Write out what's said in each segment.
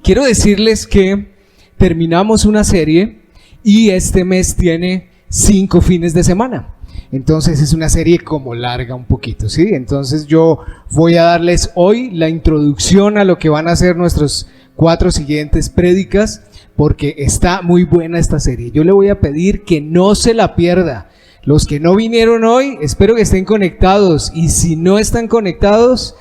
Quiero decirles que terminamos una serie y este mes tiene 5 fines de semana. Entonces es una serie como larga un poquito, ¿sí? Entonces yo voy a darles hoy la introducción a lo que van a ser nuestros 4 siguientes prédicas, porque está muy buena esta serie. Yo le voy a pedir que no se la pierda. Los que no vinieron hoy, espero que estén conectados, y si no están conectados,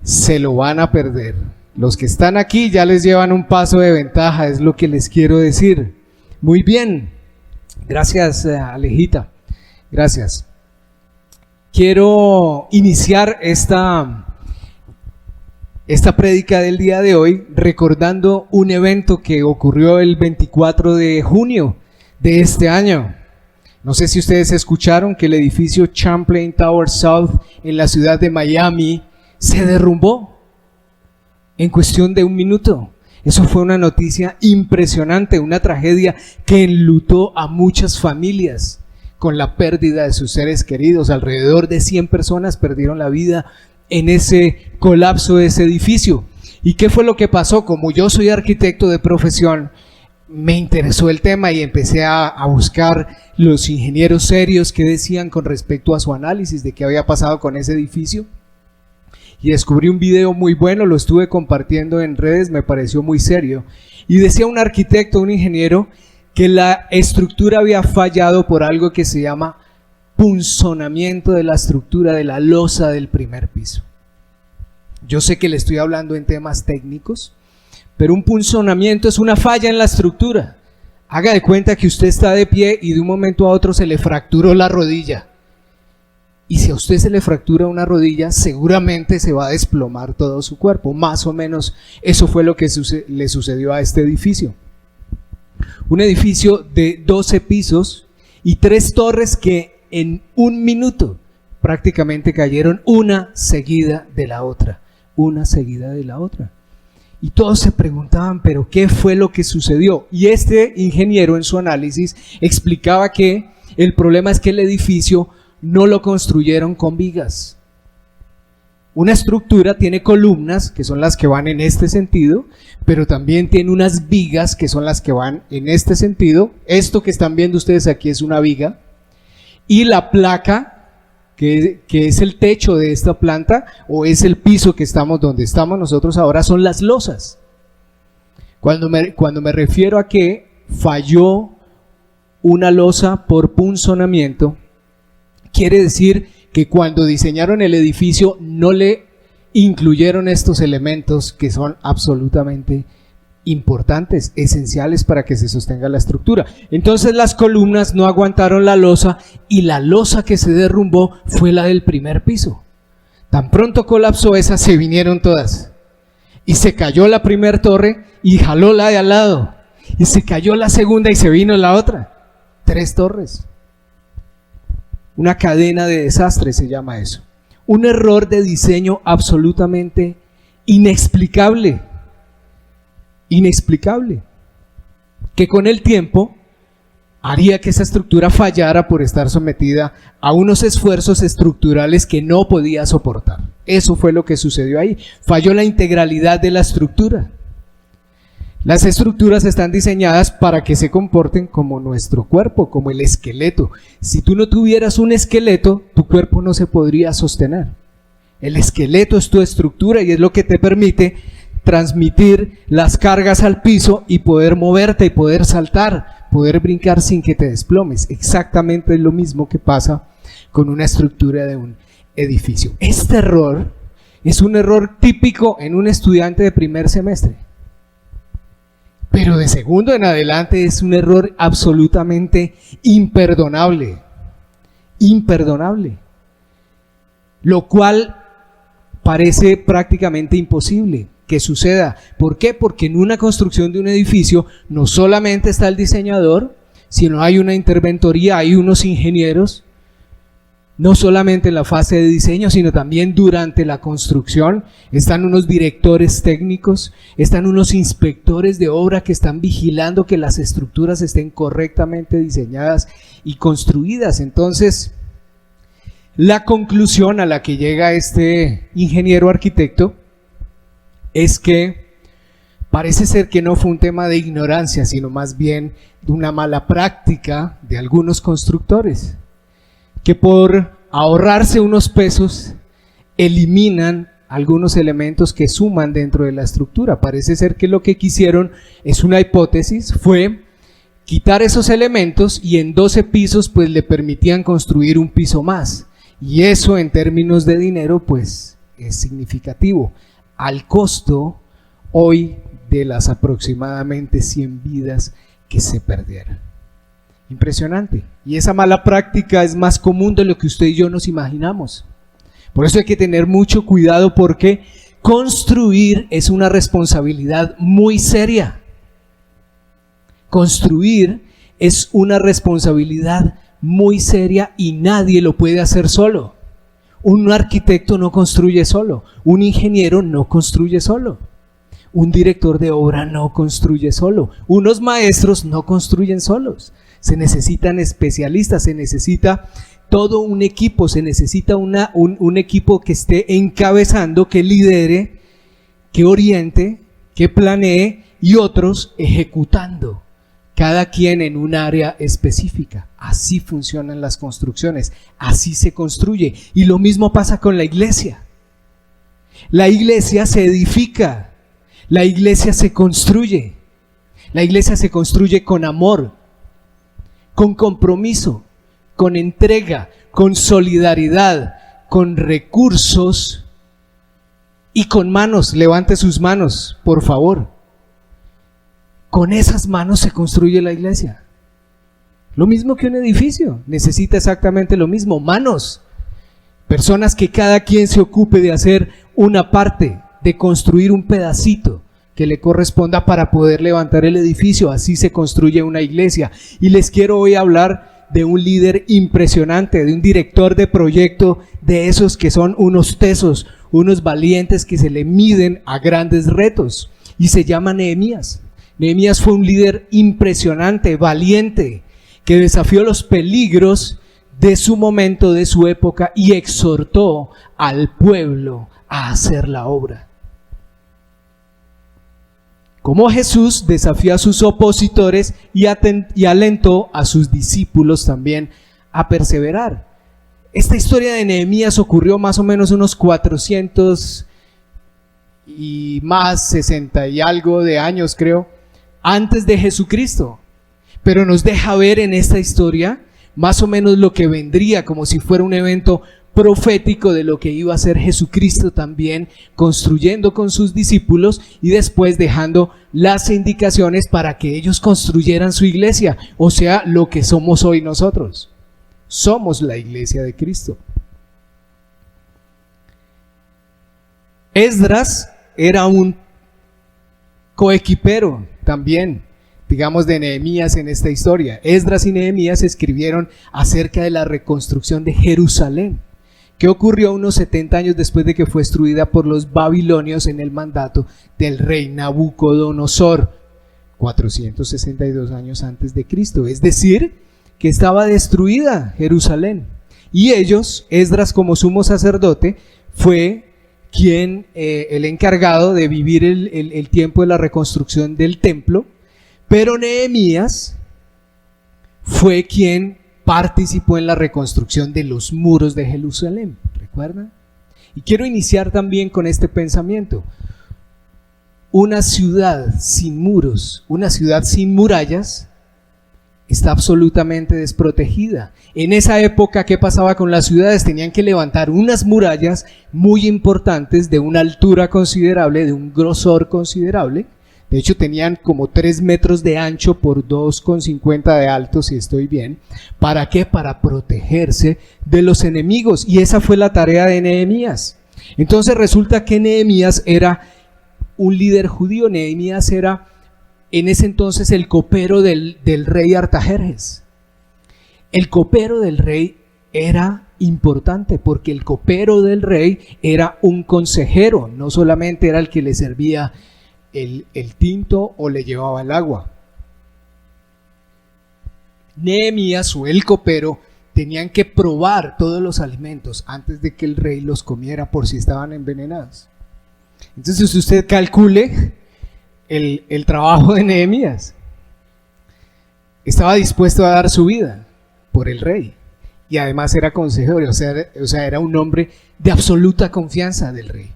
se lo van a perder. Los que están aquí ya les llevan un paso de ventaja, es lo que les quiero decir. Muy bien, gracias Alejita, gracias. Quiero iniciar esta prédica del día de hoy recordando un evento que ocurrió el 24 de junio de este año. No sé si ustedes escucharon que el edificio Champlain Tower South en la ciudad de Miami se derrumbó en cuestión de un minuto. Eso fue una noticia impresionante, una tragedia que enlutó a muchas familias con la pérdida de sus seres queridos. Alrededor de 100 personas perdieron la vida en ese colapso de ese edificio. ¿Y qué fue lo que pasó? Como yo soy arquitecto de profesión, me interesó el tema y empecé a buscar los ingenieros serios que decían con respecto a su análisis de qué había pasado con ese edificio. Y descubrí un video muy bueno, lo estuve compartiendo en redes, me pareció muy serio. Y decía un arquitecto, un ingeniero, que la estructura había fallado por algo que se llama punzonamiento de la estructura de la losa del primer piso. Yo sé que le estoy hablando en temas técnicos, pero un punzonamiento es una falla en la estructura. Haga de cuenta que usted está de pie y de un momento a otro se le fracturó la rodilla. Y si a usted se le fractura una rodilla, seguramente se va a desplomar todo su cuerpo. Más o menos eso fue lo que le sucedió a este edificio. Un edificio de 12 pisos y 3 torres que en un minuto prácticamente cayeron una seguida de la otra. Una seguida de la otra. Y todos se preguntaban, ¿pero qué fue lo que sucedió? Y este ingeniero en su análisis explicaba que el problema es que el edificio no lo construyeron con vigas. Una estructura tiene columnas, que son las que van en este sentido, pero también tiene unas vigas, que son las que van en este sentido. Esto que están viendo ustedes aquí es una viga. Y la placa, que es el techo de esta planta, o es el piso que estamos donde estamos nosotros ahora, son las losas. Cuando me refiero a que falló una losa por punzonamiento, quiere decir que cuando diseñaron el edificio no le incluyeron estos elementos que son absolutamente importantes, esenciales para que se sostenga la estructura. Entonces las columnas no aguantaron la losa y la losa que se derrumbó fue la del primer piso. Tan pronto colapsó esa, se vinieron todas. Y se cayó la primera torre y jaló la de al lado. Y se cayó la segunda y se vino la otra. 3 torres. Una cadena de desastres se llama eso. Un error de diseño absolutamente inexplicable. Inexplicable. Que con el tiempo haría que esa estructura fallara por estar sometida a unos esfuerzos estructurales que no podía soportar. Eso fue lo que sucedió ahí. Falló la integralidad de la estructura. Las estructuras están diseñadas para que se comporten como nuestro cuerpo, como el esqueleto. Si tú no tuvieras un esqueleto, tu cuerpo no se podría sostener. El esqueleto es tu estructura y es lo que te permite transmitir las cargas al piso y poder moverte y poder saltar, poder brincar sin que te desplomes. Exactamente es lo mismo que pasa con una estructura de un edificio. Este error es un error típico en un estudiante de primer semestre. Pero de segundo en adelante es un error absolutamente imperdonable. Imperdonable. Lo cual parece prácticamente imposible que suceda. ¿Por qué? Porque en una construcción de un edificio no solamente está el diseñador, sino hay una interventoría, hay unos ingenieros, no solamente en la fase de diseño, sino también durante la construcción. Están unos directores técnicos, están unos inspectores de obra que están vigilando que las estructuras estén correctamente diseñadas y construidas. Entonces, la conclusión a la que llega este ingeniero arquitecto es que Parece ser que no fue un tema de ignorancia, sino más bien de una mala práctica de algunos constructores, que por ahorrarse unos pesos eliminan algunos elementos que suman dentro de la estructura. Parece ser que lo que quisieron, es una hipótesis, fue quitar esos elementos y en 12 pisos pues le permitían construir un piso más. Y eso en términos de dinero pues es significativo, al costo hoy de las aproximadamente 100 vidas que se perdieron. Impresionante. Y esa mala práctica es más común de lo que usted y yo nos imaginamos. Por eso hay que tener mucho cuidado, porque construir es una responsabilidad muy seria. Construir es una responsabilidad muy seria y nadie lo puede hacer solo. Un arquitecto no construye solo, un ingeniero no construye solo, un director de obra no construye solo, unos maestros no construyen solos. Se necesitan especialistas, se necesita todo un equipo, se necesita un equipo que esté encabezando, que lidere, que oriente, que planee y otros ejecutando, cada quien en un área específica. Así funcionan las construcciones, así se construye. Y lo mismo pasa con la iglesia. La iglesia se edifica, la iglesia se construye con amor, con compromiso, con entrega, con solidaridad, con recursos y con manos. Levante sus manos, por favor. Con esas manos se construye la iglesia. Lo mismo que un edificio, necesita exactamente lo mismo, manos. Personas que cada quien se ocupe de hacer una parte, de construir un pedacito que le corresponda para poder levantar el edificio. Así se construye una iglesia. Y les quiero hoy hablar de un líder impresionante, de un director de proyecto, de esos que son unos tesos, unos valientes que se le miden a grandes retos. Y se llama Nehemías. Nehemías fue un líder impresionante, valiente, que desafió los peligros de su momento, de su época, y exhortó al pueblo a hacer la obra. Como Jesús desafió a sus opositores y alentó a sus discípulos también a perseverar. Esta historia de Nehemías ocurrió más o menos unos 400 y más, 60 y algo de años creo, antes de Jesucristo. Pero nos deja ver en esta historia más o menos lo que vendría, como si fuera un evento profético de lo que iba a ser Jesucristo también, construyendo con sus discípulos y después dejando las indicaciones para que ellos construyeran su iglesia, o sea, lo que somos hoy nosotros. Somos la iglesia de Cristo. Esdras era un coequipero también, digamos, de Nehemías en esta historia. Esdras y Nehemías escribieron acerca de la reconstrucción de Jerusalén, que ocurrió unos 70 años después de que fue destruida por los babilonios en el mandato del rey Nabucodonosor, 462 años antes de Cristo. Es decir, que estaba destruida Jerusalén. Y ellos, Esdras como sumo sacerdote, fue quien, el encargado de vivir el tiempo de la reconstrucción del templo, pero Nehemías fue quien participó en la reconstrucción de los muros de Jerusalén, ¿recuerdan? Y quiero iniciar también con este pensamiento. Una ciudad sin muros, una ciudad sin murallas, está absolutamente desprotegida. En esa época, ¿qué pasaba con las ciudades? Tenían que levantar unas murallas muy importantes, de una altura considerable, de un grosor considerable. De hecho, tenían como 3 metros de ancho por 2,50 de alto, si estoy bien. ¿Para qué? Para protegerse de los enemigos. Y esa fue la tarea de Nehemías. Entonces resulta que Nehemías era un líder judío. Nehemías era en ese entonces el copero del rey Artajerjes. El copero del rey era importante porque el copero del rey era un consejero. No solamente era el que le servía el tinto o le llevaba el agua. Nehemías o el copero tenían que probar todos los alimentos antes de que el rey los comiera por si estaban envenenados. Entonces usted calcule el trabajo de Nehemías. Estaba dispuesto a dar su vida por el rey y además era consejero, o sea, era un hombre de absoluta confianza del rey.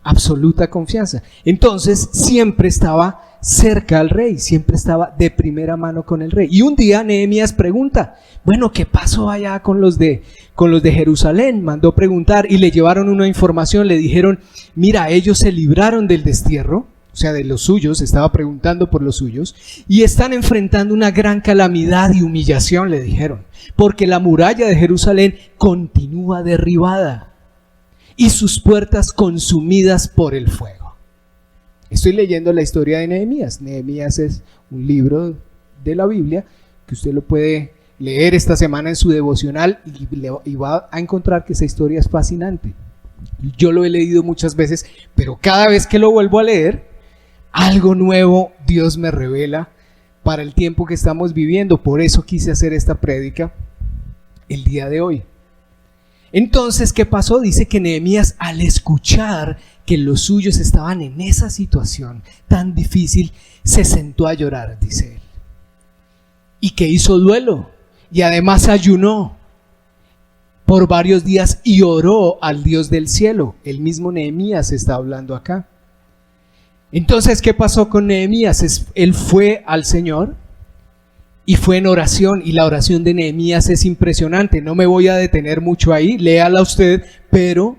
Absoluta confianza. Entonces siempre estaba cerca al rey, siempre estaba de primera mano con el rey. Y un día Nehemías pregunta, bueno, ¿qué pasó allá con los de Jerusalén? Mandó preguntar y le llevaron una información, le dijeron, mira, ellos se libraron del destierro, o sea, de los suyos, estaba preguntando por los suyos, y están enfrentando una gran calamidad y humillación, le dijeron, porque la muralla de Jerusalén continúa derribada y sus puertas consumidas por el fuego. Estoy leyendo la historia de Nehemías. Nehemías es un libro de la Biblia que usted lo puede leer esta semana en su devocional y va a encontrar que esa historia es fascinante. Yo lo he leído muchas veces, pero cada vez que lo vuelvo a leer, algo nuevo Dios me revela para el tiempo que estamos viviendo. Por eso quise hacer esta prédica el día de hoy. Entonces, ¿qué pasó? Dice que Nehemías, al escuchar que los suyos estaban en esa situación tan difícil, se sentó a llorar, dice él. Y que hizo duelo, y además ayunó por varios días y oró al Dios del cielo. El mismo Nehemías está hablando acá. Entonces, ¿qué pasó con Nehemías? Él fue al Señor y fue en oración, y la oración de Nehemías es impresionante. No me voy a detener mucho ahí, léala usted, pero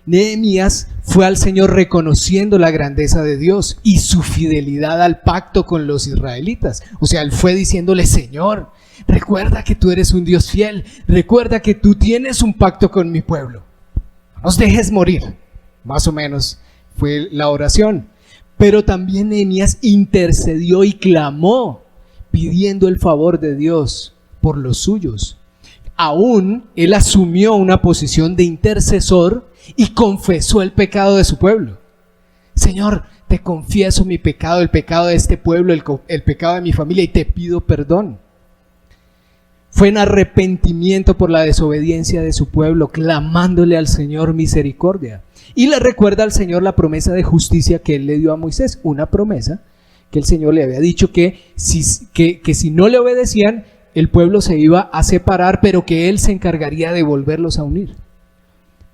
Nehemías fue al Señor reconociendo la grandeza de Dios y su fidelidad al pacto con los israelitas. O sea, él fue diciéndole, Señor, recuerda que tú eres un Dios fiel, recuerda que tú tienes un pacto con mi pueblo, no nos dejes morir. Más o menos fue la oración. Pero también Nehemías intercedió y clamó, pidiendo el favor de Dios por los suyos. Aún él asumió una posición de intercesor y confesó el pecado de su pueblo. Señor, te confieso mi pecado, el pecado de este pueblo, el pecado de mi familia, y te pido perdón. Fue en arrepentimiento por la desobediencia de su pueblo, clamándole al Señor misericordia. Y le recuerda al Señor la promesa de justicia que él le dio a Moisés, una promesa que el Señor le había dicho que si no le obedecían, el pueblo se iba a separar, pero que él se encargaría de volverlos a unir.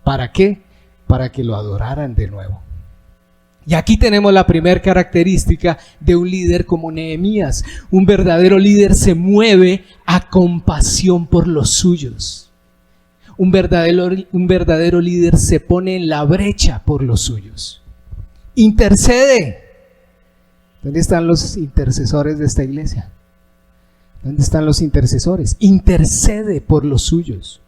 ¿Para qué? Para que lo adoraran de nuevo. Y aquí tenemos la primera característica de un líder como Nehemías. Un verdadero líder se mueve a compasión por los suyos. Un verdadero líder se pone en la brecha por los suyos. Intercede. ¿Dónde están los intercesores de esta iglesia? ¿Dónde están los intercesores? Intercede por los suyos.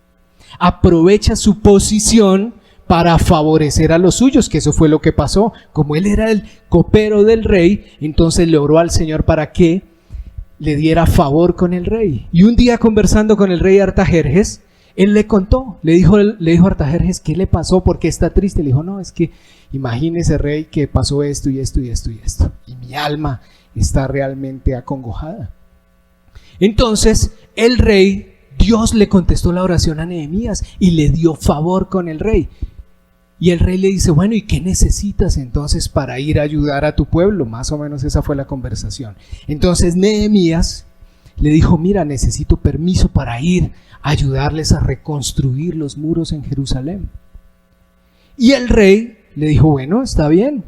Aprovecha su posición para favorecer a los suyos, que eso fue lo que pasó. Como él era el copero del rey, entonces le oró al Señor para que le diera favor con el rey. Y un día, conversando con el rey Artajerjes, él le contó, le dijo a Artajerjes, ¿qué le pasó? ¿Por qué está triste? Le dijo, no, es que imagínese, rey, que pasó esto y esto y esto y esto, y mi alma está realmente acongojada. Entonces el rey, Dios le contestó la oración a Nehemías y le dio favor con el rey. Y el rey le dice, bueno, ¿y qué necesitas entonces para ir a ayudar a tu pueblo? Más o menos esa fue la conversación. Entonces Nehemías le dijo, mira, necesito permiso para ir a ayudarles a reconstruir los muros en Jerusalén. Y el rey le dijo, bueno, está bien.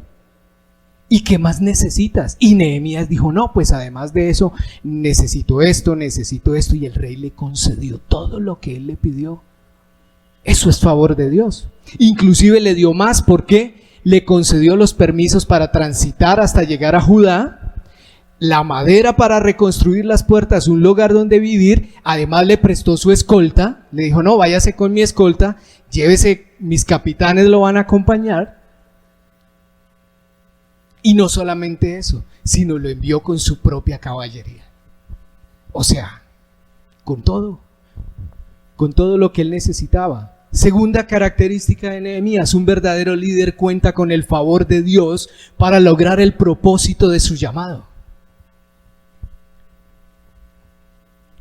¿Y qué más necesitas? Y Nehemías dijo, no, pues además de eso, necesito esto, y el rey le concedió todo lo que él le pidió. Eso es favor de Dios. Inclusive le dio más, porque le concedió los permisos para transitar hasta llegar a Judá, la madera para reconstruir las puertas, un lugar donde vivir. Además le prestó su escolta, le dijo, no, váyase con mi escolta, llévese, mis capitanes lo van a acompañar. Y no solamente eso, sino lo envió con su propia caballería. O sea, con todo lo que él necesitaba. Segunda característica de Nehemías, un verdadero líder cuenta con el favor de Dios para lograr el propósito de su llamado.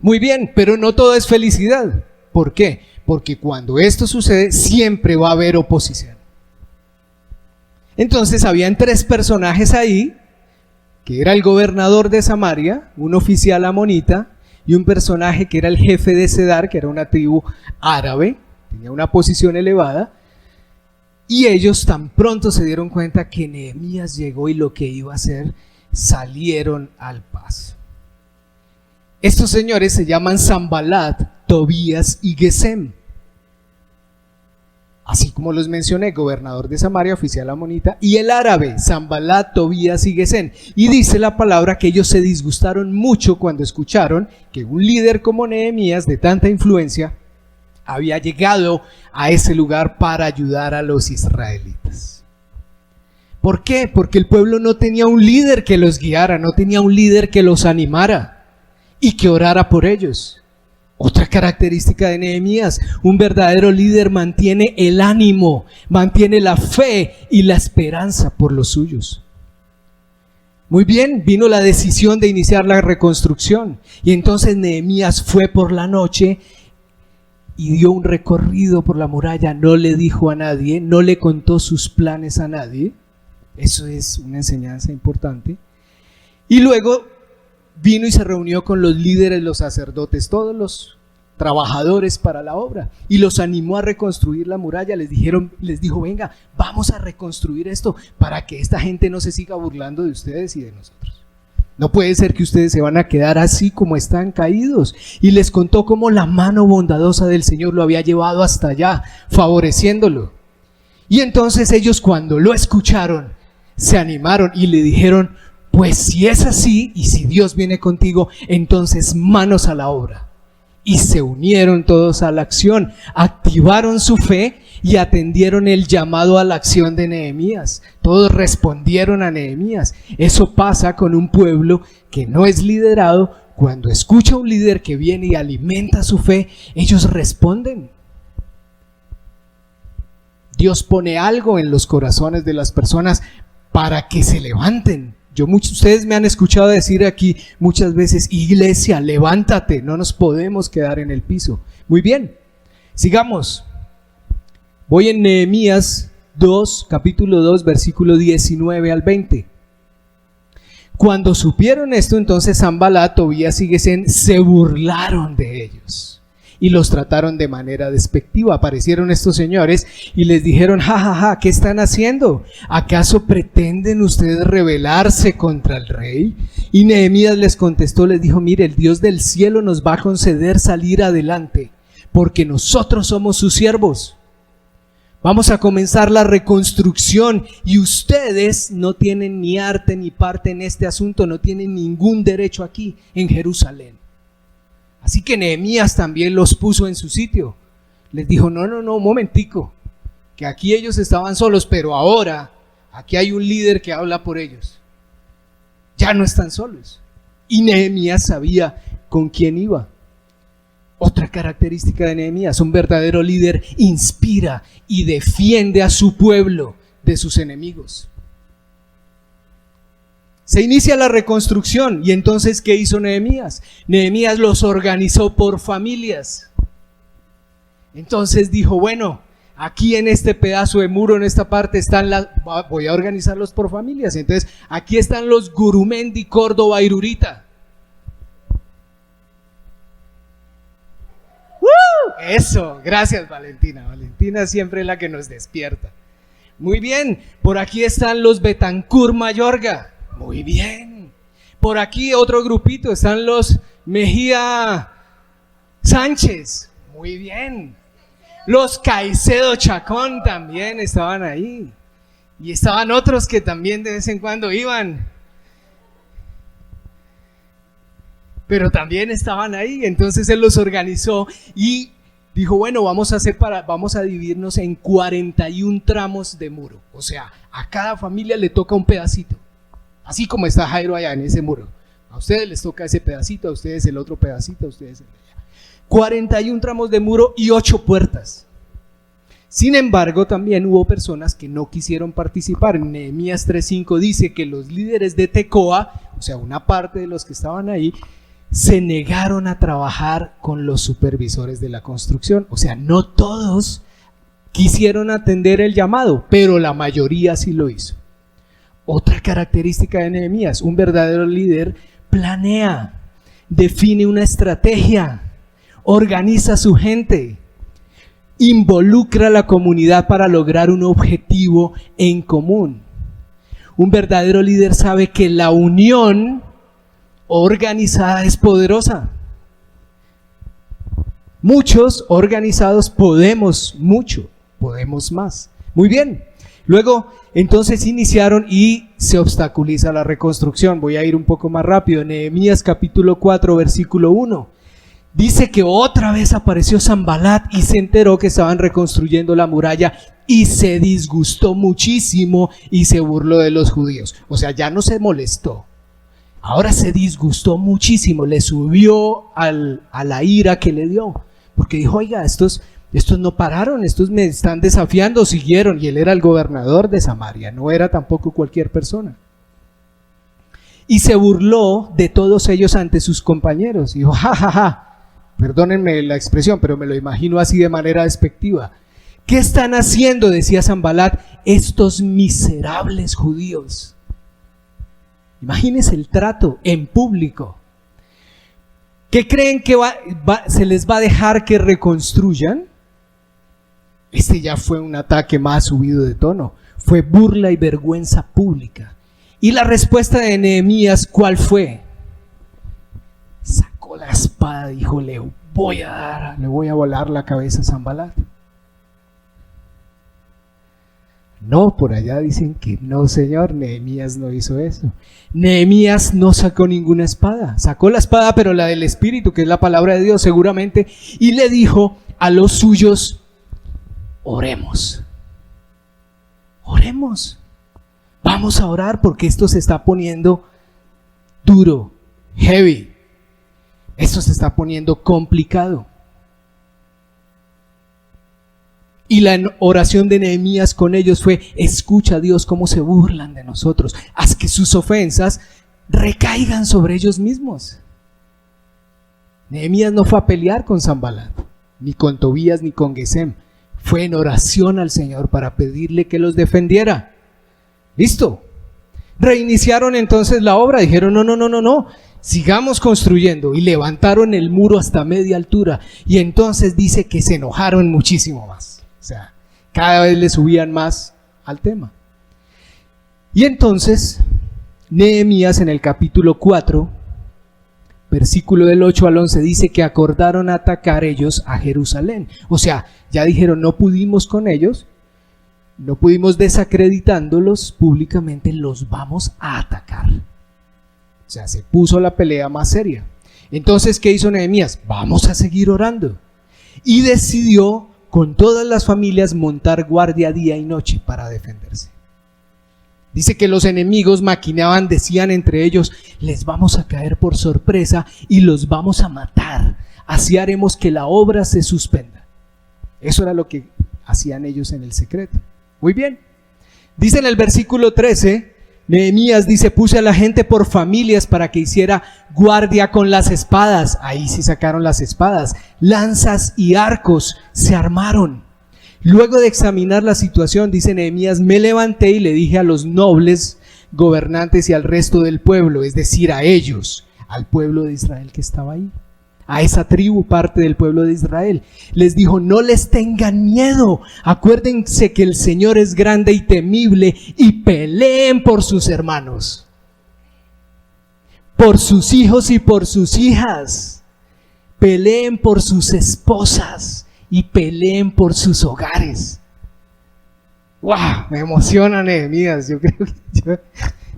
Muy bien, pero no todo es felicidad. ¿Por qué? Porque cuando esto sucede, siempre va a haber oposición. Entonces habían 3 personajes ahí que era el gobernador de Samaria, un oficial amonita, y un personaje que era el jefe de Cedar, que era una tribu árabe, tenía una posición elevada, y ellos tan pronto se dieron cuenta que Nehemías llegó y lo que iba a hacer, salieron al paso. Estos señores se llaman Sanbalat, Tobías y Gesem. Así como los mencioné, gobernador de Samaria, oficial amonita, y el árabe, Sanbalat, Tobías y Gesem. Y dice la palabra que ellos se disgustaron mucho cuando escucharon que un líder como Nehemías, de tanta influencia, había llegado a ese lugar para ayudar a los israelitas. ¿Por qué? Porque el pueblo no tenía un líder que los guiara, no tenía un líder que los animara y que orara por ellos. Otra característica de Nehemías, un verdadero líder mantiene el ánimo, mantiene la fe y la esperanza por los suyos. Muy bien, vino la decisión de iniciar la reconstrucción y entonces Nehemías fue por la noche y dio un recorrido por la muralla, no le dijo a nadie, no le contó sus planes a nadie. Eso es una enseñanza importante. Y luego vino y se reunió con los líderes, los sacerdotes, todos los trabajadores para la obra, y los animó a reconstruir la muralla. Les dijo, venga, vamos a reconstruir esto para que esta gente no se siga burlando de ustedes y de nosotros. No puede ser que ustedes se van a quedar así como están caídos. Y les contó cómo la mano bondadosa del Señor lo había llevado hasta allá, favoreciéndolo. Y entonces ellos, cuando lo escucharon, se animaron y le dijeron, pues si es así y si Dios viene contigo, entonces manos a la obra. Y se unieron todos a la acción, activaron su fe y atendieron el llamado a la acción de Nehemías. Todos respondieron a Nehemías. Eso pasa con un pueblo que no es liderado. Cuando escucha a un líder que viene y alimenta su fe, ellos responden. Dios pone algo en los corazones de las personas para que se levanten. Ustedes me han escuchado decir aquí muchas veces, iglesia, levántate, no nos podemos quedar en el piso. Muy bien, sigamos. Voy en Nehemías 2, capítulo 2, versículo 19 al 20. Cuando supieron esto, entonces Sanbalat, Tobías y Gesem se burlaron de ellos y los trataron de manera despectiva. Aparecieron estos señores y les dijeron, jajaja, ¿qué están haciendo? ¿Acaso pretenden ustedes rebelarse contra el rey? Y Nehemías les contestó, les dijo, mire, el Dios del cielo nos va a conceder salir adelante, porque nosotros somos sus siervos. Vamos a comenzar la reconstrucción y ustedes no tienen ni arte ni parte en este asunto, no tienen ningún derecho aquí en Jerusalén. Así que Nehemías también los puso en su sitio. Les dijo, no, un momentico, que aquí ellos estaban solos, pero ahora aquí hay un líder que habla por ellos. Ya no están solos. Y Nehemías sabía con quién iba. Otra característica de Nehemías, un verdadero líder inspira y defiende a su pueblo de sus enemigos. Se inicia la reconstrucción y entonces ¿qué hizo Nehemías? Nehemías los organizó por familias. Entonces dijo, bueno, aquí en este pedazo de muro, en esta parte están voy a organizarlos por familias. Entonces aquí están los Gurumendi, Córdoba y Rurita. Eso, gracias Valentina. Valentina siempre es la que nos despierta. Muy bien, por aquí están los Betancur Mayorga. Muy bien. Por aquí otro grupito, están los Mejía Sánchez. Muy bien. Los Caicedo Chacón también estaban ahí. Y estaban otros que también de vez en cuando iban. Pero también estaban ahí. Entonces él los organizó y dijo, bueno, vamos a dividirnos en 41 tramos de muro. O sea, a cada familia le toca un pedacito. Así como está Jairo allá en ese muro. A ustedes les toca ese pedacito, a ustedes el otro pedacito, a ustedes el de allá. 41 tramos de muro y 8 puertas. Sin embargo, también hubo personas que no quisieron participar. En Nehemías 3:5 dice que los líderes de Tecoa, o sea, una parte de los que estaban ahí, se negaron a trabajar con los supervisores de la construcción. O sea, no todos quisieron atender el llamado, pero la mayoría sí lo hizo. Otra característica de Nehemías: un verdadero líder planea, define una estrategia, organiza a su gente, involucra a la comunidad para lograr un objetivo en común. Un verdadero líder sabe que la unión organizada es poderosa. Muchos organizados podemos mucho, podemos más. Muy bien. Luego, entonces iniciaron y se obstaculiza la reconstrucción. Voy a ir un poco más rápido. Nehemías capítulo 4, versículo 1. Dice que otra vez apareció Sanbalat y se enteró que estaban reconstruyendo la muralla y se disgustó muchísimo y se burló de los judíos. O sea, ya no se molestó. Ahora se disgustó muchísimo, le subió a la ira que le dio. Porque dijo, oiga, estos no pararon, estos me están desafiando, siguieron. Y él era el gobernador de Samaria, no era tampoco cualquier persona. Y se burló de todos ellos ante sus compañeros. Dijo, ja, perdónenme la expresión, pero me lo imagino así de manera despectiva. ¿Qué están haciendo?, decía Sanbalat, estos miserables judíos. Imagínense el trato en público. ¿Qué creen que se les va a dejar que reconstruyan? Este ya fue un ataque más subido de tono. Fue burla y vergüenza pública. Y la respuesta de Nehemías, ¿cuál fue? Sacó la espada y dijo, le voy a volar la cabeza a Sanbalat. No, por allá dicen que no, señor, Nehemías no hizo eso. Nehemías no sacó ninguna espada. Sacó la espada, pero la del Espíritu, que es la palabra de Dios seguramente, y le dijo a los suyos, oremos. Oremos. Vamos a orar porque esto se está poniendo duro, heavy. Esto se está poniendo complicado. Y la oración de Nehemías con ellos fue, escucha, Dios, cómo se burlan de nosotros. Haz que sus ofensas recaigan sobre ellos mismos. Nehemías no fue a pelear con Sanbalat, ni con Tobías, ni con Gesem. Fue en oración al Señor para pedirle que los defendiera. Listo. Reiniciaron entonces la obra. Dijeron, no. Sigamos construyendo. Y levantaron el muro hasta media altura. Y entonces dice que se enojaron muchísimo más. O sea, cada vez le subían más al tema. Y entonces, Nehemías en el capítulo 4, versículo del 8 al 11, dice que acordaron atacar ellos a Jerusalén. O sea, ya dijeron, no pudimos con ellos, no pudimos desacreditándolos públicamente, los vamos a atacar. O sea, se puso la pelea más seria. Entonces, ¿qué hizo Nehemías? Vamos a seguir orando. Y decidió con todas las familias montar guardia día y noche para defenderse. Dice que los enemigos maquinaban, decían entre ellos, les vamos a caer por sorpresa y los vamos a matar. Así haremos que la obra se suspenda. Eso era lo que hacían ellos en el secreto. Muy bien. Dice en el versículo 13, Nehemías dice, puse a la gente por familias para que hiciera guardia con las espadas. Ahí sí sacaron las espadas. Lanzas y arcos se armaron. Luego de examinar la situación, dice Nehemías, me levanté y le dije a los nobles gobernantes y al resto del pueblo, es decir, a ellos, al pueblo de Israel que estaba ahí, a esa tribu, parte del pueblo de Israel, les dijo, no les tengan miedo, acuérdense que el Señor es grande y temible y peleen por sus hermanos, por sus hijos y por sus hijas, peleen por sus esposas y peleen por sus hogares. ¡Wow! Me emociona Nehemías. Yo creo que yo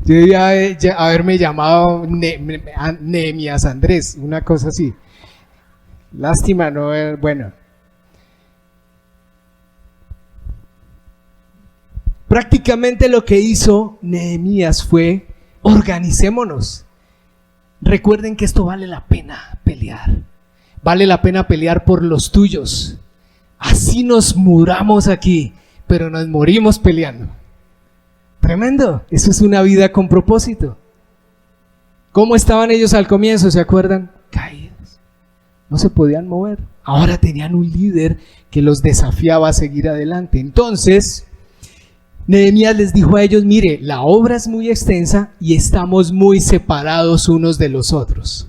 debía haberme llamado Nehemías Andrés, una cosa así. Lástima no ver, bueno. Prácticamente lo que hizo Nehemías fue, organicémonos. Recuerden que esto vale la pena pelear. Vale la pena pelear por los tuyos. Así nos muramos aquí, pero nos morimos peleando. Tremendo. Eso es una vida con propósito. ¿Cómo estaban ellos al comienzo? ¿Se acuerdan? Caídos. No se podían mover. Ahora tenían un líder que los desafiaba a seguir adelante. Entonces, Nehemías les dijo a ellos: mire, la obra es muy extensa y estamos muy separados unos de los otros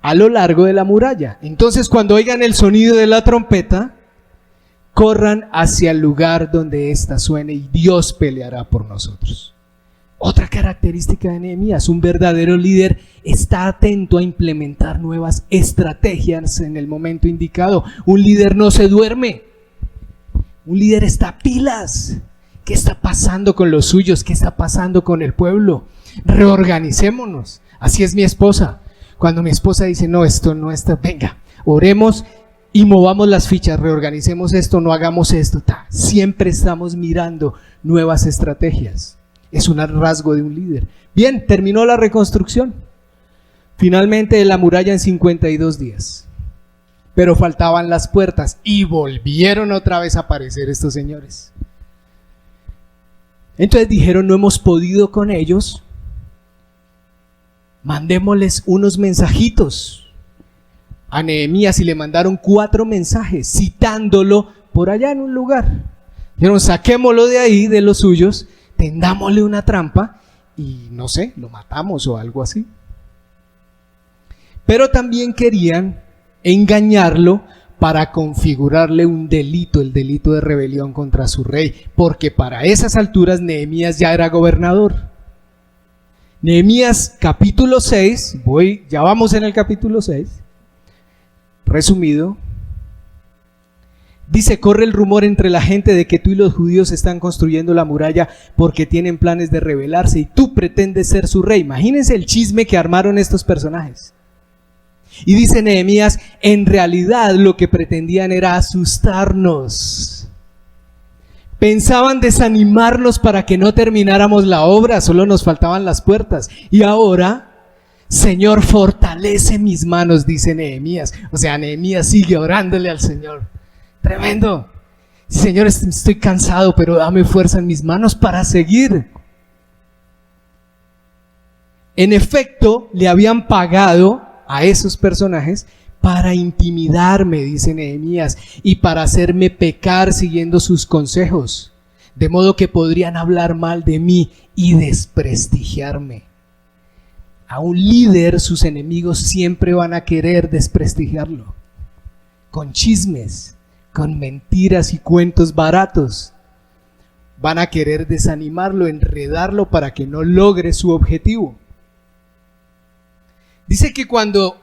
a lo largo de la muralla. Entonces, cuando oigan el sonido de la trompeta, corran hacia el lugar donde ésta suene y Dios peleará por nosotros. Otra característica de Nehemías: un verdadero líder está atento a implementar nuevas estrategias en el momento indicado. Un líder no se duerme. Un líder está a pilas. ¿Qué está pasando con los suyos? ¿Qué está pasando con el pueblo? Reorganicémonos. Así es mi esposa. Cuando mi esposa dice: no, esto no está, venga, oremos y movamos las fichas, reorganicemos esto, no hagamos esto. Siempre estamos mirando nuevas estrategias. Es un rasgo de un líder. Bien, terminó la reconstrucción. Finalmente la muralla en 52 días. Pero faltaban las puertas y volvieron otra vez a aparecer estos señores. Entonces dijeron: no hemos podido con ellos, mandémosles unos mensajitos a Nehemías, y le mandaron 4 mensajes citándolo por allá en un lugar. Dijeron: saquémoslo de ahí, de los suyos, tendámosle una trampa y no sé, lo matamos o algo así. Pero también querían engañarlo para configurarle un delito, el delito de rebelión contra su rey, porque para esas alturas Nehemías ya era gobernador. Nehemías capítulo 6, ya vamos en el capítulo 6, resumido. Dice: corre el rumor entre la gente de que tú y los judíos están construyendo la muralla porque tienen planes de rebelarse y tú pretendes ser su rey. Imagínense el chisme que armaron estos personajes. Y dice Nehemías: en realidad lo que pretendían era asustarnos. Pensaban desanimarnos para que no termináramos la obra, solo nos faltaban las puertas. Y ahora, Señor, fortalece mis manos, dice Nehemías. O sea, Nehemías sigue orándole al Señor. Tremendo. Señor, estoy cansado, pero dame fuerza en mis manos para seguir. En efecto, le habían pagado a esos personajes para intimidarme, dice Nehemías, y para hacerme pecar siguiendo sus consejos, de modo que podrían hablar mal de mí y desprestigiarme. A un líder, sus enemigos siempre van a querer desprestigiarlo, con chismes, con mentiras y cuentos baratos. Van a querer desanimarlo, enredarlo para que no logre su objetivo. Dice que cuando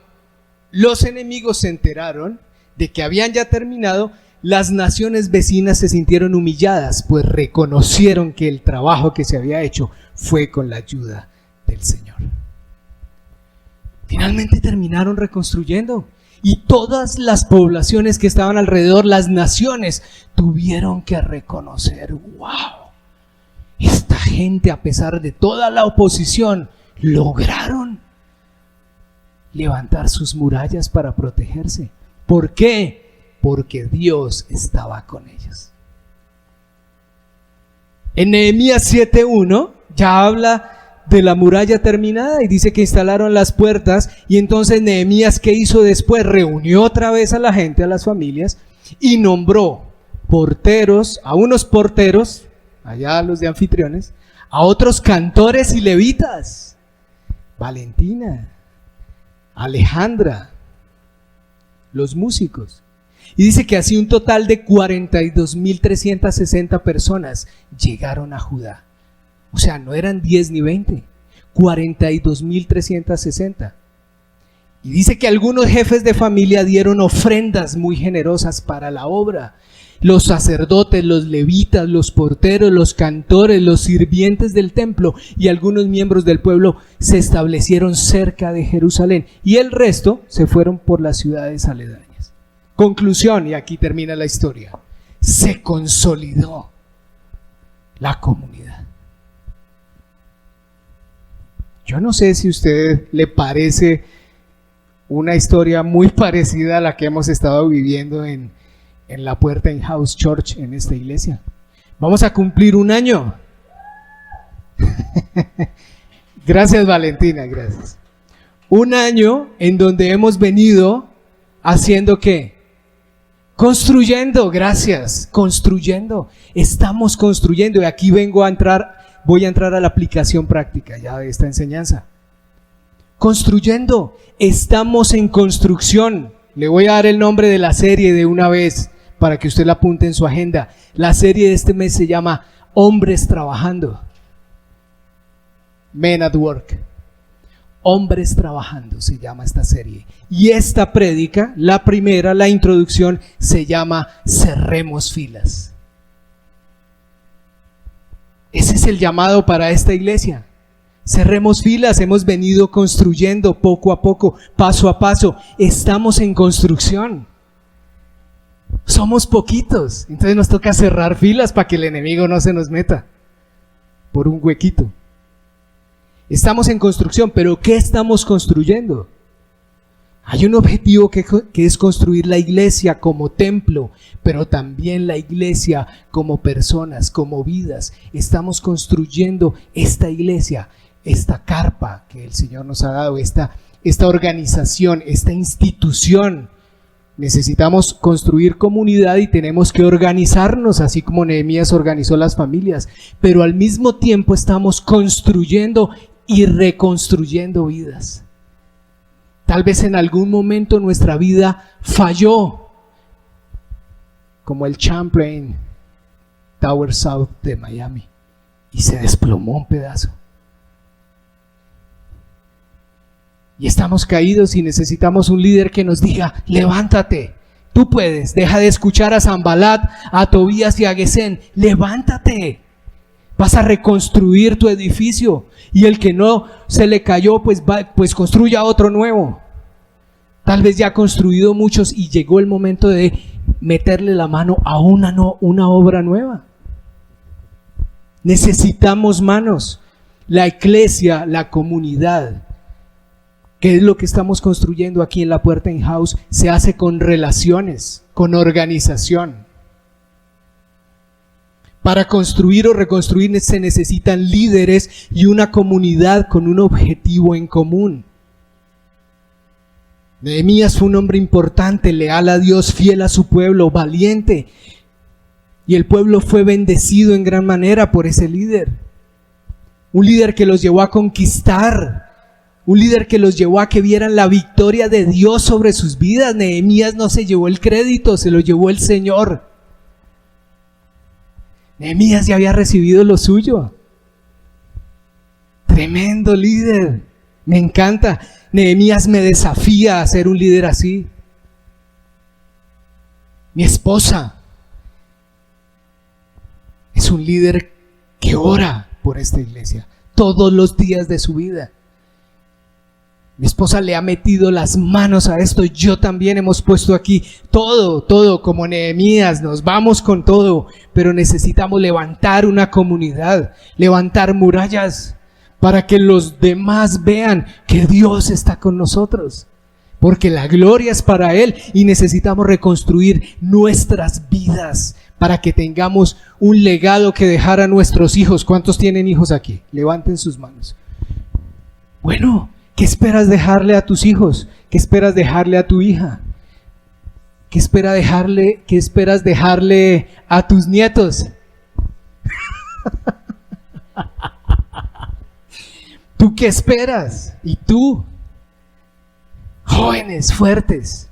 los enemigos se enteraron de que habían ya terminado, las naciones vecinas se sintieron humilladas, pues reconocieron que el trabajo que se había hecho fue con la ayuda del Señor. Finalmente terminaron reconstruyendo, y todas las poblaciones que estaban alrededor, las naciones, tuvieron que reconocer: wow, esta gente, a pesar de toda la oposición, lograron levantar sus murallas para protegerse. ¿Por qué? Porque Dios estaba con ellos. En Nehemías 7:1 ya habla de la muralla terminada y dice que instalaron las puertas. Y entonces Nehemías, ¿qué hizo después? Reunió otra vez a la gente, a las familias, y nombró porteros, a unos porteros, allá los de anfitriones, a otros cantores y levitas. Valentina, Alejandra, los músicos. Y dice que así un total de 42.360 personas llegaron a Judá. O sea, no eran 10 ni 20, 42.360. Y dice que algunos jefes de familia dieron ofrendas muy generosas para la obra. Los sacerdotes, los levitas, los porteros, los cantores, los sirvientes del templo y algunos miembros del pueblo se establecieron cerca de Jerusalén, y el resto se fueron por las ciudades aledañas. Conclusión, y aquí termina la historia: se consolidó la comunidad. Yo no sé si a usted le parece una historia muy parecida a la que hemos estado viviendo en la Puerta in House Church, en esta iglesia. Vamos a cumplir 1 año. Gracias, Valentina, gracias. 1 año en donde hemos venido haciendo ¿qué? Construyendo, gracias, construyendo. Estamos construyendo y aquí voy a entrar a la aplicación práctica ya de esta enseñanza. Construyendo, estamos en construcción. Le voy a dar el nombre de la serie de una vez para que usted la apunte en su agenda. La serie de este mes se llama Hombres Trabajando. Men at Work. Hombres Trabajando se llama esta serie. Y esta prédica, la primera, la introducción, se llama Cerremos Filas. Ese es el llamado para esta iglesia. Cerremos filas, hemos venido construyendo poco a poco, paso a paso. Estamos en construcción. Somos poquitos, entonces nos toca cerrar filas para que el enemigo no se nos meta por un huequito. Estamos en construcción, pero ¿qué estamos construyendo? Hay un objetivo que es construir la iglesia como templo, pero también la iglesia como personas, como vidas. Estamos construyendo esta iglesia, esta carpa que el Señor nos ha dado, esta organización, esta institución. Necesitamos construir comunidad y tenemos que organizarnos, así como Nehemías organizó las familias, pero al mismo tiempo estamos construyendo y reconstruyendo vidas. Tal vez en algún momento nuestra vida falló, como el Champlain Tower South de Miami, y se desplomó un pedazo. Y estamos caídos y necesitamos un líder que nos diga: levántate, tú puedes, deja de escuchar a Sanbalat, a Tobías y a Gesem, levántate, vas a reconstruir tu edificio, y el que no se le cayó, pues construya otro nuevo. Tal vez ya ha construido muchos y llegó el momento de meterle la mano a una obra nueva. Necesitamos manos. La iglesia, la comunidad, que es lo que estamos construyendo aquí en La Puerta in House, se hace con relaciones, con organización. Para construir o reconstruir se necesitan líderes y una comunidad con un objetivo en común. Nehemías fue un hombre importante, leal a Dios, fiel a su pueblo, valiente. Y el pueblo fue bendecido en gran manera por ese líder. Un líder que los llevó a conquistar. Un líder que los llevó a que vieran la victoria de Dios sobre sus vidas. Nehemías no se llevó el crédito, se lo llevó el Señor. Nehemías ya había recibido lo suyo. Tremendo líder, me encanta. Nehemías me desafía a ser un líder así. Mi esposa es un líder que ora por esta iglesia todos los días de su vida. Mi esposa le ha metido las manos a esto. Yo también hemos puesto aquí todo como Nehemías. Nos vamos con todo, pero necesitamos levantar una comunidad, levantar murallas para que los demás vean que Dios está con nosotros, porque la gloria es para Él y necesitamos reconstruir nuestras vidas para que tengamos un legado que dejar a nuestros hijos. ¿Cuántos tienen hijos aquí? Levanten sus manos. Bueno, ¿qué esperas dejarle a tus hijos? ¿Qué esperas dejarle a tu hija? ¿Qué esperas dejarle a tus nietos? ¿Tú qué esperas? ¿Y tú? Jóvenes, fuertes,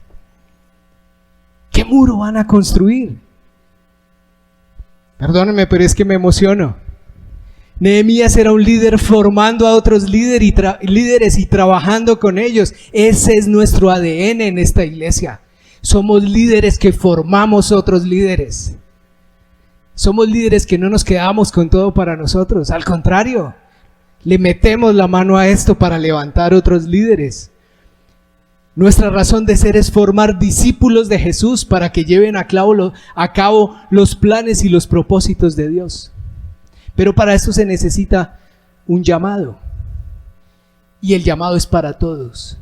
¿qué muro van a construir? Perdónenme, pero es que me emociono. Nehemías era un líder formando a otros líderes y trabajando con ellos. Ese es nuestro ADN en esta iglesia. Somos líderes que formamos otros líderes. Somos líderes que no nos quedamos con todo para nosotros. Al contrario, le metemos la mano a esto para levantar otros líderes. Nuestra razón de ser es formar discípulos de Jesús para que lleven a cabo los planes y los propósitos de Dios. Pero para eso se necesita un llamado. Y el llamado es para todos.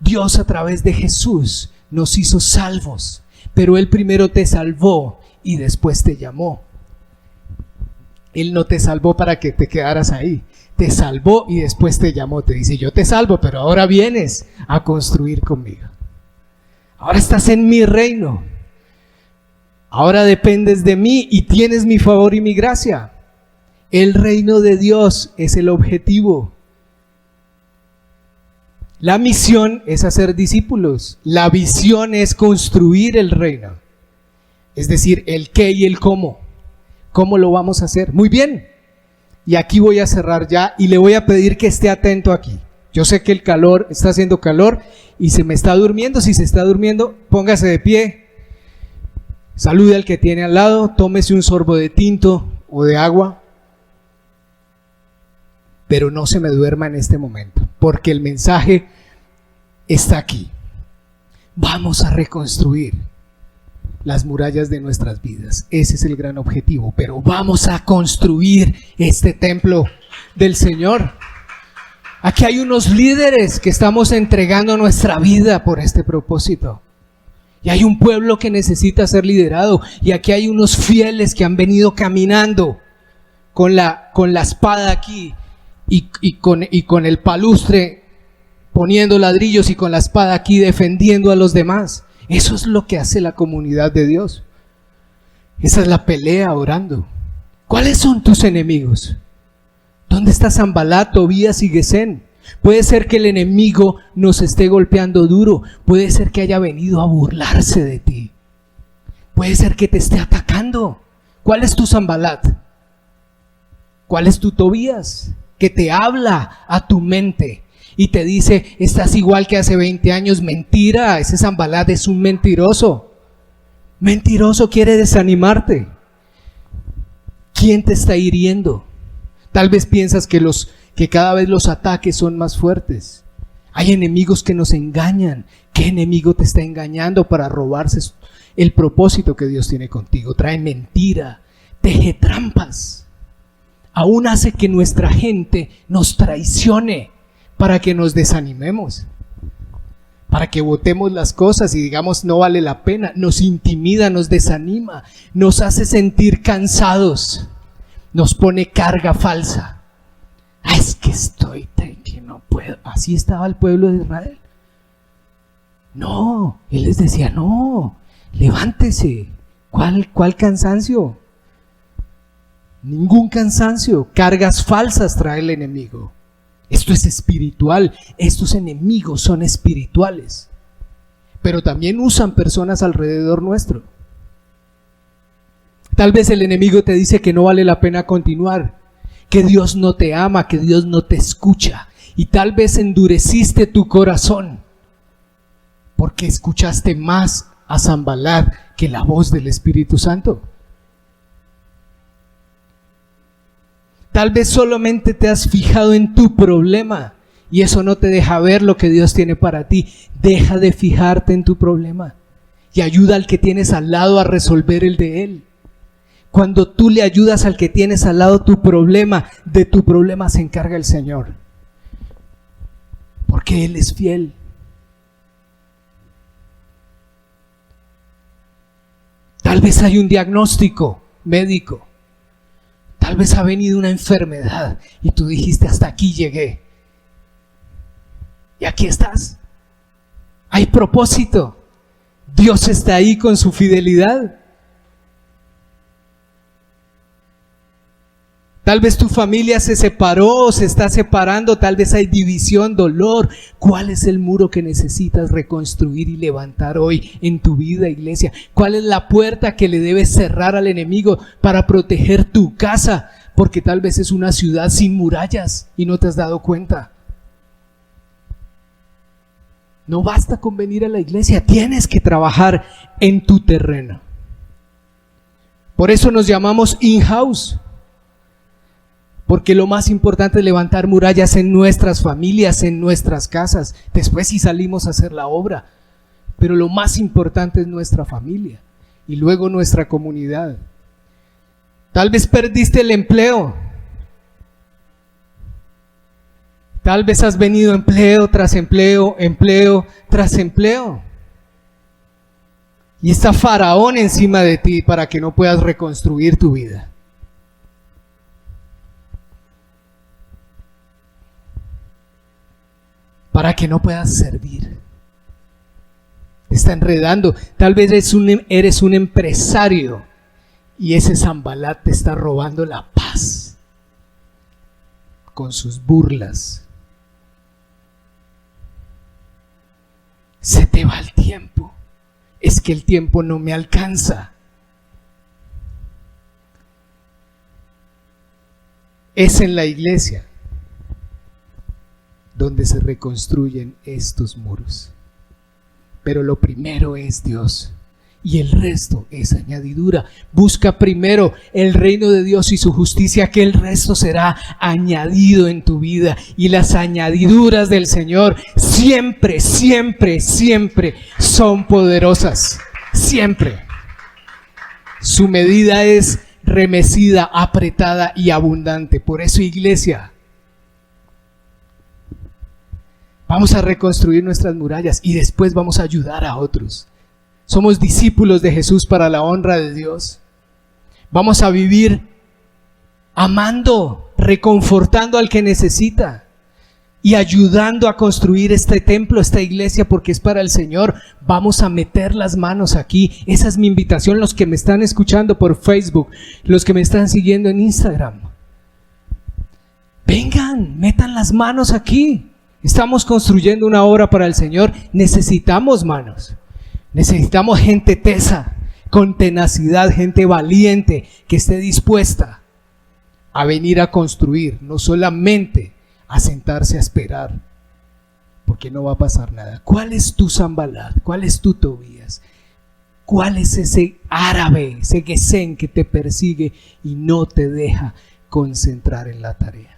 Dios a través de Jesús nos hizo salvos, pero Él primero te salvó y después te llamó. Él no te salvó para que te quedaras ahí. Te salvó y después te llamó. Te dice: yo te salvo, pero ahora vienes a construir conmigo. Ahora estás en mi reino. Ahora dependes de mí y tienes mi favor y mi gracia. El reino de Dios es el objetivo. La misión es hacer discípulos. La visión es construir el reino. Es decir, el qué y el cómo. ¿Cómo lo vamos a hacer? Muy bien. Y aquí voy a cerrar ya y le voy a pedir que esté atento aquí. Yo sé que el calor, está haciendo calor y se me está durmiendo. Si se está durmiendo, póngase de pie. Salude al que tiene al lado, tómese un sorbo de tinto o de agua. Pero no se me duerma en este momento, porque el mensaje está aquí. Vamos a reconstruir las murallas de nuestras vidas. Ese es el gran objetivo, pero vamos a construir este templo del Señor. Aquí hay unos líderes que estamos entregando nuestra vida por este propósito. Y hay un pueblo que necesita ser liderado. Y aquí hay unos fieles que han venido caminando con la espada aquí y con el palustre poniendo ladrillos y con la espada aquí defendiendo a los demás. Eso es lo que hace la comunidad de Dios. Esa es la pelea orando. ¿Cuáles son tus enemigos? ¿Dónde está Sanbalat, Tobías y Gesem? Puede ser que el enemigo nos esté golpeando duro. Puede ser que haya venido a burlarse de ti. Puede ser que te esté atacando. ¿Cuál es tu Sanbalat? ¿Cuál es tu Tobías? Que te habla a tu mente y te dice, estás igual que hace 20 años. Mentira, ese Sanbalat es un mentiroso. Mentiroso, quiere desanimarte. ¿Quién te está hiriendo? Tal vez piensas que cada vez los ataques son más fuertes. Hay enemigos que nos engañan. ¿Qué enemigo te está engañando para robarse el propósito que Dios tiene contigo? Trae mentira, teje trampas. Aún hace que nuestra gente nos traicione para que nos desanimemos, para que botemos las cosas y digamos no vale la pena. Nos intimida, nos desanima, nos hace sentir cansados, nos pone carga falsa. Es que estoy que no puedo. Así estaba el pueblo de Israel. No, él les decía, no, levántese. ¿Cuál cansancio? Ningún cansancio. Cargas falsas trae el enemigo. Esto es espiritual. Estos enemigos son espirituales. Pero también usan personas alrededor nuestro. Tal vez el enemigo te dice que no vale la pena continuar, que Dios no te ama, que Dios no te escucha. Y tal vez endureciste tu corazón porque escuchaste más a Sanbalat que la voz del Espíritu Santo. Tal vez solamente te has fijado en tu problema y eso no te deja ver lo que Dios tiene para ti. Deja de fijarte en tu problema y ayuda al que tienes al lado a resolver el de él. Cuando tú le ayudas al que tienes al lado tu problema, de tu problema se encarga el Señor. Porque Él es fiel. Tal vez hay un diagnóstico médico. Tal vez ha venido una enfermedad y tú dijiste hasta aquí llegué. Y aquí estás. Hay propósito. Dios está ahí con su fidelidad. Tal vez tu familia se separó o se está separando, tal vez hay división, dolor. ¿Cuál es el muro que necesitas reconstruir y levantar hoy en tu vida, iglesia? ¿Cuál es la puerta que le debes cerrar al enemigo para proteger tu casa? Porque tal vez es una ciudad sin murallas y no te has dado cuenta. No basta con venir a la iglesia, tienes que trabajar en tu terreno. Por eso nos llamamos in-house. Porque lo más importante es levantar murallas en nuestras familias, en nuestras casas. Después sí salimos a hacer la obra. Pero lo más importante es nuestra familia. Y luego nuestra comunidad. Tal vez perdiste el empleo. Tal vez has venido empleo tras empleo, empleo tras empleo. Y está Faraón encima de ti para que no puedas reconstruir tu vida. Para que no puedas servir. te está enredando. Tal vez eres un empresario y ese Sanbalat te está robando la paz con sus burlas. Se te va el tiempo. Es que el tiempo no me alcanza. Es en la iglesia donde se reconstruyen estos muros. Pero lo primero es Dios y el resto es añadidura. Busca primero el reino de Dios y su justicia, que el resto será añadido en tu vida. Y las añadiduras del Señor siempre, siempre, siempre son poderosas. Siempre. Su medida es remecida, apretada y abundante. Por eso, iglesia, vamos a reconstruir nuestras murallas y después vamos a ayudar a otros. Somos discípulos de Jesús para la honra de Dios. Vamos a vivir amando, reconfortando al que necesita y ayudando a construir este templo, esta iglesia, porque es para el Señor. Vamos a meter las manos aquí. Esa es mi invitación, los que me están escuchando por Facebook, los que me están siguiendo en Instagram. Vengan, metan las manos aquí. Estamos construyendo una obra para el Señor. Necesitamos manos. Necesitamos gente tesa, con tenacidad, gente valiente, que esté dispuesta a venir a construir, no solamente a sentarse a esperar, porque no va a pasar nada. ¿Cuál es tu Sanbalat? ¿Cuál es tu Tobías? ¿Cuál es ese árabe, ese Gesén que te persigue y no te deja concentrar en la tarea?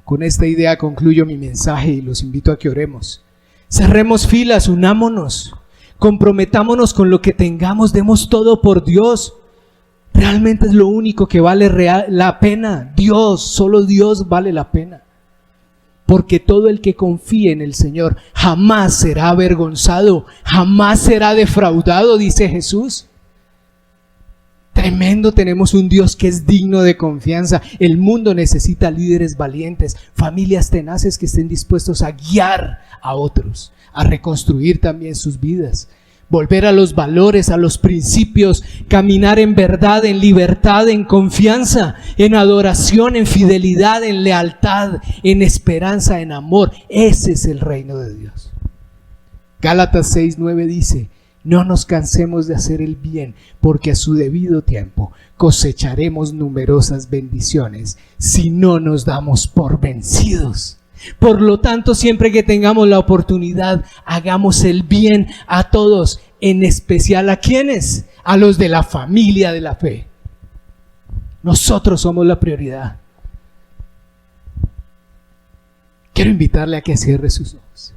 Con esta idea concluyo mi mensaje y los invito a que oremos. Cerremos filas, unámonos, comprometámonos con lo que tengamos, demos todo por Dios. Realmente es lo único que vale la pena. Dios, solo Dios vale la pena. Porque todo el que confíe en el Señor jamás será avergonzado, jamás será defraudado, dice Jesús. Tremendo, tenemos un Dios que es digno de confianza. El mundo necesita líderes valientes, familias tenaces que estén dispuestos a guiar a otros, a reconstruir también sus vidas, volver a los valores, a los principios, caminar en verdad, en libertad, en confianza, en adoración, en fidelidad, en lealtad, en esperanza, en amor. Ese es el reino de Dios. Gálatas 6:9 dice: no nos cansemos de hacer el bien, porque a su debido tiempo cosecharemos numerosas bendiciones si no nos damos por vencidos. Por lo tanto, siempre que tengamos la oportunidad, hagamos el bien a todos, en especial ¿a quiénes? A los de la familia de la fe. Nosotros somos la prioridad. Quiero invitarle a que cierre sus ojos.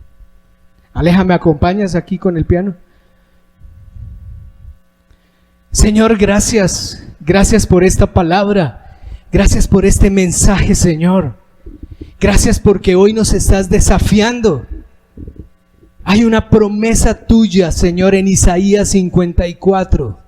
Aleja, ¿me acompañas aquí con el piano? Señor, gracias. Gracias por esta palabra. Gracias por este mensaje, Señor. Gracias porque hoy nos estás desafiando. Hay una promesa tuya, Señor, en Isaías 54.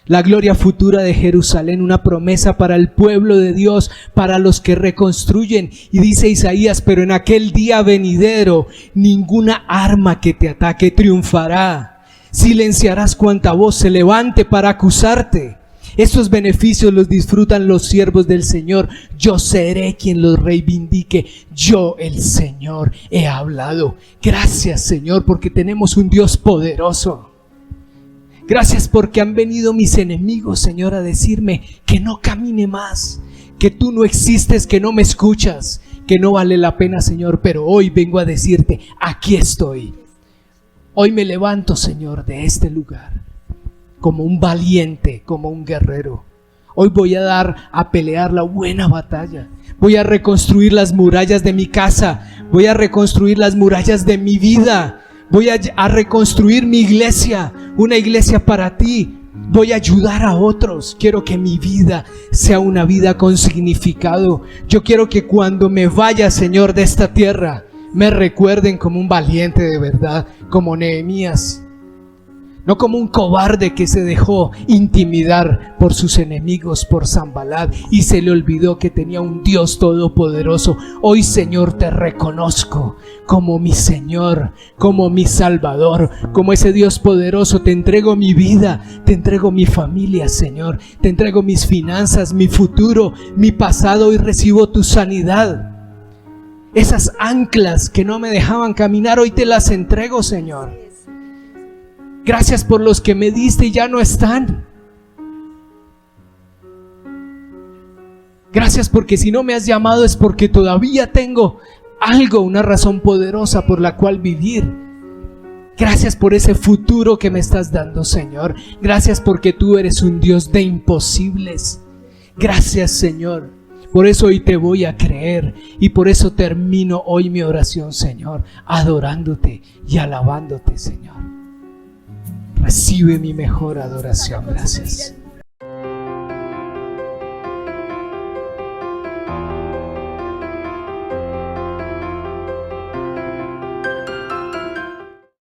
La gloria futura de Jerusalén, una promesa para el pueblo de Dios, para los que reconstruyen. Y dice Isaías: pero en aquel día venidero, ninguna arma que te ataque triunfará. Silenciarás cuanta voz se levante para acusarte. Estos beneficios los disfrutan los siervos del Señor. Yo seré quien los reivindique. Yo, el Señor, he hablado. Gracias, Señor, porque tenemos un Dios poderoso. Gracias porque han venido mis enemigos, Señor, a decirme que no camine más, que tú no existes, que no me escuchas, que no vale la pena, Señor. Pero hoy vengo a decirte: aquí estoy. Hoy me levanto, Señor, de este lugar como un valiente, como un guerrero. Hoy voy a pelear la buena batalla. Voy a reconstruir las murallas de mi casa. Voy a reconstruir las murallas de mi vida. Voy a reconstruir mi iglesia, una iglesia para ti. Voy a ayudar a otros. Quiero que mi vida sea una vida con significado. Yo quiero que cuando me vaya, Señor, de esta tierra, me recuerden como un valiente de verdad, como Nehemías. No como un cobarde que se dejó intimidar por sus enemigos, por Sanbalat, y se le olvidó que tenía un Dios todopoderoso. Hoy, Señor, te reconozco como mi Señor, como mi Salvador, como ese Dios poderoso. Te entrego mi vida, te entrego mi familia, Señor. Te entrego mis finanzas, mi futuro, mi pasado, y recibo tu sanidad. Esas anclas que no me dejaban caminar, hoy te las entrego, Señor. Gracias por los que me diste y ya no están. Gracias porque si no me has llamado es porque todavía tengo algo, una razón poderosa por la cual vivir. Gracias por ese futuro que me estás dando, Señor. Gracias porque tú eres un Dios de imposibles. Gracias, Señor. Por eso hoy te voy a creer y por eso termino hoy mi oración, Señor, adorándote y alabándote, Señor. Recibe mi mejor adoración. Gracias.